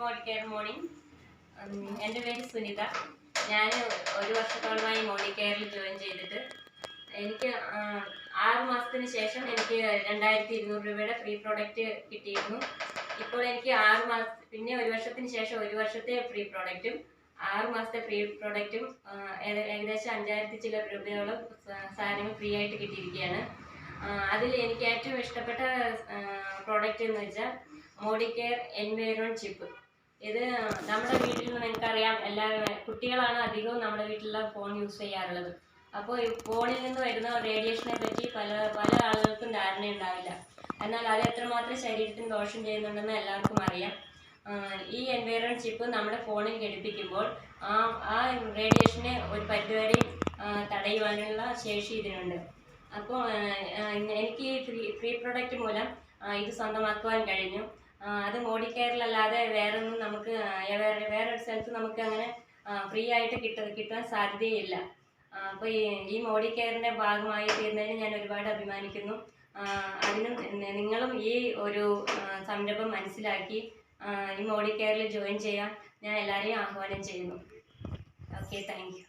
Modicare morning. എൻ്റെ പേര് സുനിത. ഞാൻ ഒരു വർഷത്തോളമായി മോഡിക്കെയറിൽ ജോയിൻ ചെയ്തിട്ട് എനിക്ക് 6 മാസത്തിന് ശേഷം എനിക്ക് 2200 രൂപയുടെ ഫ്രീ പ്രോഡക്റ്റ് കിട്ടിയിരുന്നു. ഇപ്പോൾ എനിക്ക് 6 മാസം പിന്നെ ഒരു വർഷത്തിന് ശേഷം 1 വർഷത്തെ ഫ്രീ പ്രോഡക്റ്റും 6 മാസത്തെ ഫ്രീ പ്രോഡക്റ്റും ഏകദേശം 5000 ചില രൂപയോളം സാധനങ്ങൾ ഫ്രീ ആയിട്ട് കിട്ടിയിരിക്കുകയാണ്. അതിൽ എനിക്ക് ഏറ്റവും ഇഷ്ടപ്പെട്ട പ്രോഡക്റ്റ് എന്ന് വെച്ചാൽ മോഡിക്കെയർ എൻവൈറോൺ ചിപ്പ്. ഇത് നമ്മുടെ വീട്ടിൽ നിന്ന് എനിക്കറിയാം, എല്ലാ കുട്ടികളാണ് അധികവും നമ്മുടെ വീട്ടിലുള്ള ഫോൺ യൂസ് ചെയ്യാറുള്ളത്. അപ്പോൾ ഈ ഫോണിൽ നിന്ന് വരുന്ന റേഡിയേഷനെ പറ്റി പല ആളുകൾക്കും ധാരണയുണ്ടാവില്ല. എന്നാൽ അത് എത്രമാത്രം ശരീരത്തിന് ദോഷം ചെയ്യുന്നുണ്ടെന്ന് എല്ലാവർക്കും അറിയാം. ഈ എൻവൈറോൺ ചിപ്പ് നമ്മുടെ ഫോണിൽ ഘടിപ്പിക്കുമ്പോൾ ആ റേഡിയേഷനെ ഒരു പരിധിവരെ തടയുവാനുള്ള ശേഷി ഇതിനുണ്ട്. അപ്പോൾ എനിക്ക് ഈ ഫ്രീ പ്രോഡക്റ്റ് മൂലം ഇത് സ്വന്തമാക്കുവാൻ കഴിഞ്ഞു. അത് മോഡിക്കെയറിലല്ലാതെ വേറൊന്നും നമുക്ക് വേറൊരു സ്ഥലത്ത് നമുക്ക് അങ്ങനെ ഫ്രീ ആയിട്ട് കിട്ടാൻ സാധ്യതയില്ല. അപ്പോൾ ഈ മോഡിക്കെയറിൻ്റെ ഭാഗമായി തീർന്നതിന് ഞാൻ ഒരുപാട് അഭിമാനിക്കുന്നു. അതിനും നിങ്ങളും ഈ ഒരു സംരംഭം മനസ്സിലാക്കി ഈ മോഡിക്കെയറിൽ ജോയിൻ ചെയ്യാൻ ഞാൻ എല്ലാവരെയും ആഹ്വാനം ചെയ്യുന്നു. Okay, thank you.